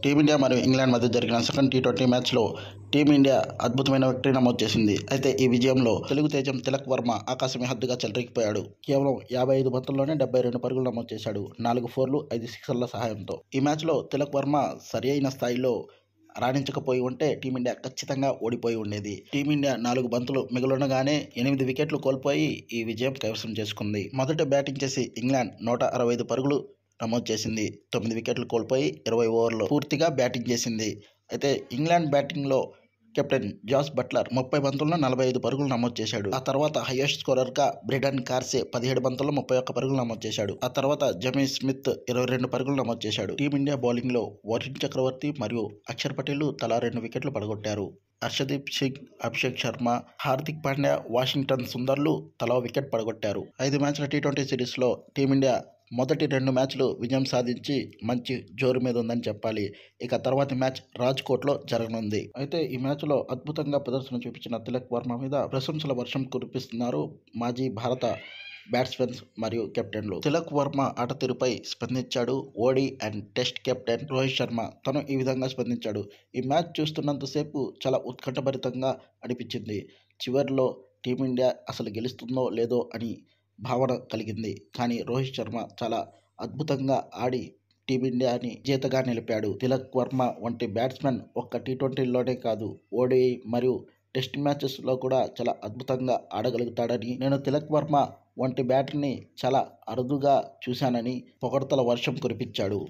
Team India మరియు England మధ్య జరిగిన సెకండ్ టీ20 మ్యాచ్లో టీమిండియా అద్భుతమైన విక్టరీ నమోదు చేసింది. అయితే ఈ విజయంలో తెలుగు తేజం తిలక్ వర్మ ఆకాశమే హద్దుగా చెలరేగిపోయాడు. కేవలం 55 బంతుల్లోనే 72 పరుగులు నమోదు చేశాడు. 4 ఫోర్లు 5 సిక్సర్ల సహాయంతో. ఈ మ్యాచ్లో తిలక్ వర్మ సరియైన స్థాయిలో రాణించకపోయి ఉంటే టీమిండియా ఖచ్చితంగా ఓడిపోయి ఉండేది. టీమిండియా 4 బంతులు మిగిలుండగానే 8 వికెట్లు కోల్పోయి ఈ విజయం కైవసం చేసుకుంది. మొదట బ్యాటింగ్ చేసి ఇంగ్లాండ్ 165 పరుగులు నమోదు చేసింది. 9 వికెట్లు కోల్పోయి 20 ఓవర్లలో పూర్తిగా బ్యాటింగ్ చేసింది. అయితే ఇంగ్లాండ్ బ్యాటింగ్లో కెప్టెన్ జాస్ బట్లర్ 30 బంతుల్లో 45 పరుగులు నమోదు చేశాడు. ఆ తర్వాత హైయెస్ట్ స్కోరర్గా బ్రెడన్ కార్సే 17 బంతుల్లో 31 పరుగులు నమోదు చేశాడు. ఆ తర్వాత జమీ స్మిత్ 22 పరుగులు నమోదు చేశాడు. టీమిండియా బౌలింగ్లో వరుణ్ చక్రవర్తి మరియు అక్షర్ పటేల్ తలా 2 వికెట్లు పడగొట్టారు. హర్షదీప్ సింగ్, అభిషేక్ శర్మ, హార్దిక్ పాండ్యా, వాషింగ్టన్ సుందర్లు తలా వికెట్ పడగొట్టారు. 5 మ్యాచ్ల టీ20 సిరీస్లో టీమిండియా మొదటి 2 మ్యాచ్లు విజయం సాధించి మంచి జోరు మీద ఉందని చెప్పాలి. ఇక తర్వాతి మ్యాచ్ రాజ్కోట్లో జరగనుంది. అయితే ఈ మ్యాచ్లో అద్భుతంగా ప్రదర్శన చూపించిన తిలక్ వర్మ మీద ప్రశంసల వర్షం కురిపిస్తున్నారు మాజీ భారత బ్యాట్స్మెన్స్ మరియు కెప్టెన్లు. తిలక్ వర్మ ఆట తీరుపై స్పందించాడు OD and test captain Rohit Sharma. తను ఈ విధంగా స్పందించాడు. ఈ మ్యాచ్ చూస్తున్నంతసేపు చాలా ఉత్కంఠభరితంగా అనిపించింది. చివర్లో టీమిండియా అసలు గెలుస్తుందో లేదో అని భావన కలిగింది. కానీ రోహిత్ శర్మ చాలా అద్భుతంగా ఆడి టీమిండియాని విజేతగా నిలిపాడు. తిలక్ వర్మ వంటి బ్యాట్స్మెన్ ఒక్క టీ20లోనే కాదు, ఓడిఐ మరియు టెస్ట్ మ్యాచెస్లో కూడా చాలా అద్భుతంగా ఆడగలుగుతాడని, నేను తిలక్ వర్మ వంటి బ్యాటర్ని చాలా అరుదుగా చూశానని పొగడ్తల వర్షం కురిపించాడు.